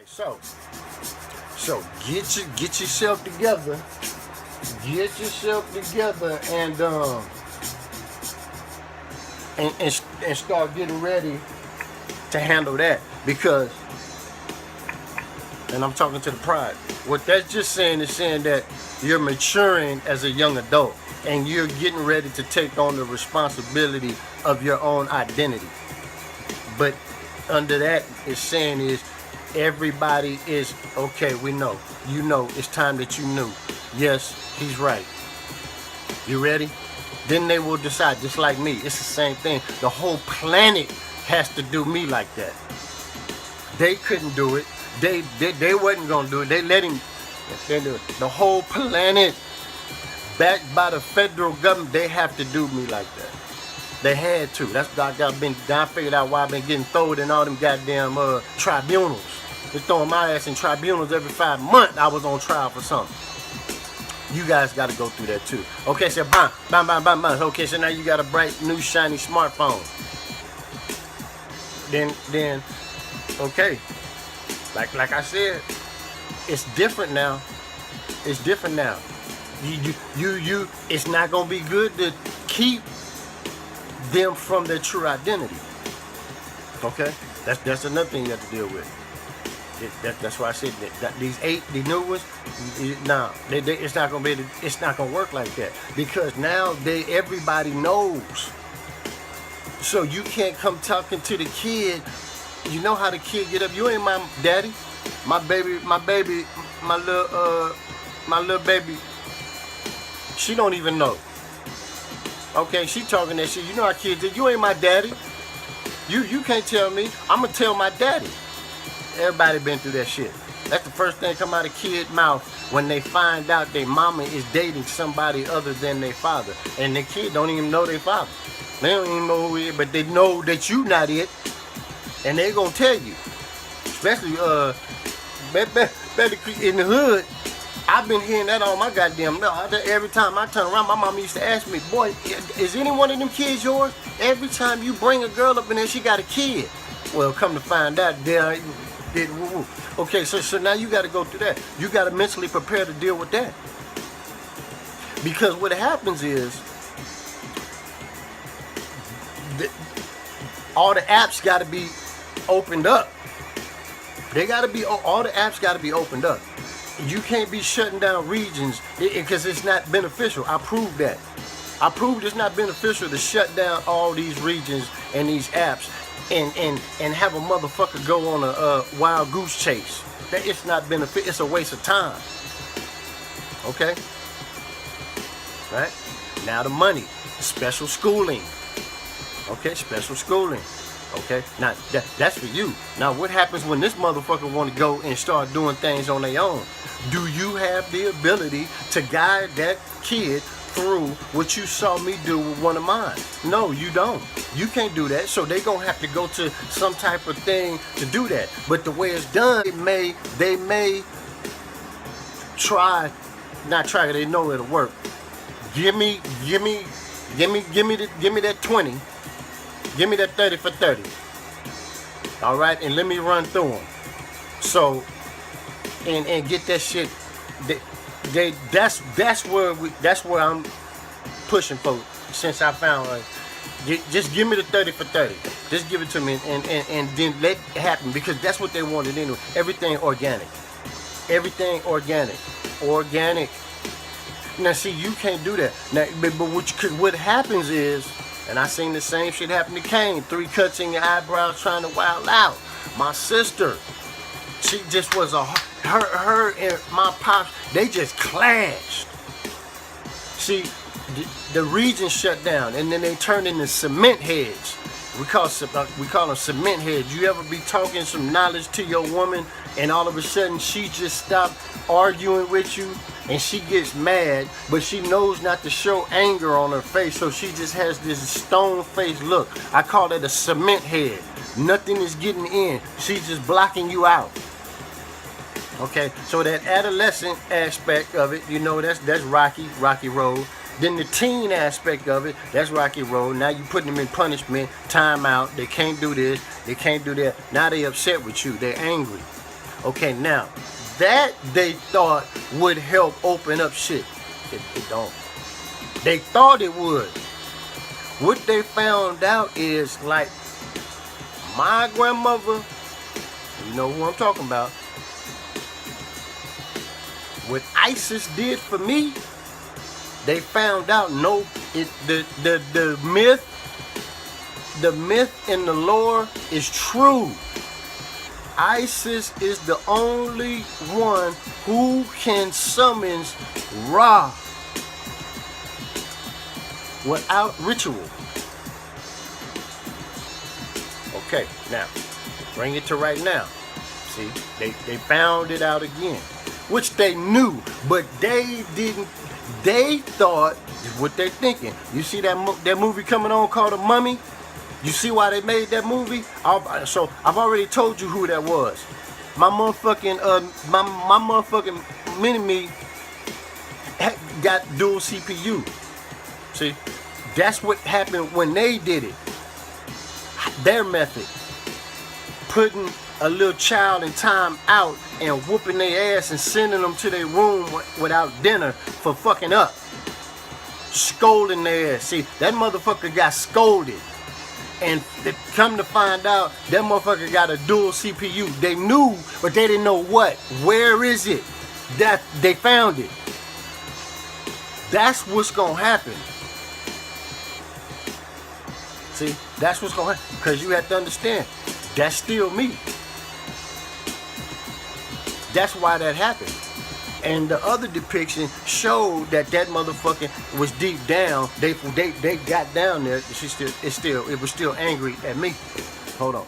right, so get yourself together. Get yourself together and start getting ready to handle that, because, and I'm talking to the pride, what that's just saying is saying that you're maturing as a young adult and you're getting ready to take on the responsibility of your own identity. But under that is saying is everybody is okay. We know, it's time that you knew. Yes, he's right. You ready? Then they will decide, just like me. It's the same thing. The whole planet has to do me like that. They couldn't do it. They wasn't gonna do it. They let him. They do it. The whole planet, backed by the federal government, they have to do me like that. They had to. That's I figured out why I've been getting thrown in all them goddamn tribunals. They're throwing my ass in tribunals every 5 months. I was on trial for something. You guys got to go through that too. Okay, so bam. Okay, so now you got a bright, new, shiny smartphone. Then, okay, like I said, it's different now. It's different now. You. It's not gonna be good to keep them from their true identity. Okay, that's another thing you have to deal with. That's why I said that these the new ones, it's not gonna work like that, because now everybody knows. So you can't come talking to the kid. You know how the kid get up. You ain't my daddy, my little baby. She don't even know. Okay, she talking that shit. You know how kids do. You ain't my daddy. You can't tell me. I'ma tell my daddy. Everybody been through that shit. That's the first thing come out of kid's mouth when they find out their mama is dating somebody other than their father. And the kid don't even know their father. They don't even know who he is, but they know that you not it. And they gonna tell you. Especially in the hood. I've been hearing that all my goddamn life. Every time I turn around, my mama used to ask me, boy, is any one of them kids yours? Every time you bring a girl up in there, she got a kid. Well, come to find out, okay, so now you got to go through that. You got to mentally prepare to deal with that. Because what happens is, all the apps got to be opened up. All the apps got to be opened up. You can't be shutting down regions because it's not beneficial. I proved that. I proved it's not beneficial to shut down all these regions and these apps and have a motherfucker go on a wild goose chase. That it's not beneficial. It's a waste of time. Okay? Right? Now the money. Special schooling. Okay? Special schooling. Okay, now that's for you. Now what happens when this motherfucker want to go and start doing things on their own? Do you have the ability to guide that kid through what you saw me do with one of mine? No, you don't. You can't do that. So they gonna have to go to some type of thing to do that. But the way it's done, they may try, not try. They know it'll work. Give me that 20. Give me that 30 for 30. All right, and let me run through them. So, and get that shit. That's where I'm pushing for. Since I found just give me the 30 for 30. Just give it to me, and then let it happen, because that's what they wanted anyway. Everything organic. Everything organic. Organic. Now see, you can't do that. Now, but what happens is. And I seen the same shit happen to Kane. 3 cuts in your eyebrows trying to wild out. My sister, she just was her and my pops, they just clashed. See, the region shut down, and then they turned into cement heads. We call them cement heads. You ever be talking some knowledge to your woman, and all of a sudden she just stopped arguing with you, and she gets mad, but she knows not to show anger on her face, so she just has this stone face look. I call that a cement head. Nothing is getting in. She's just blocking you out. Okay, so that adolescent aspect of it, that's Rocky Road. Then the teen aspect of it, that's Rocky Road. Now you putting them in punishment, time out. They can't do this, they can't do that. Now they upset with you, they're angry. Okay, now that they thought would help open up shit. It don't. They thought it would. What they found out is, like, my grandmother, you know who I'm talking about, what ISIS did for me, they found out the myth and the lore is true. ISIS is the only one who can summon Ra without ritual. Okay, now bring it to right now. See, they found it out again, which they knew, but they didn't. They thought what they're thinking. You see that movie coming on called The Mummy? You see why they made that movie? So I've already told you who that was. My motherfucking my motherfucking mini-me got dual CPU. See, that's what happened when they did it. Their method, putting a little child in time out and whooping their ass and sending them to their room without dinner for fucking up, scolding their ass. See, that motherfucker got scolded. And they come to find out, that motherfucker got a dual CPU. They knew, but they didn't know what. Where is it? That they found it. That's what's gonna happen. See, that's what's gonna happen. Because you have to understand, that's still me. That's why that happened. And the other depiction showed that motherfucker was deep down. They got down there. It was still angry at me. Hold on.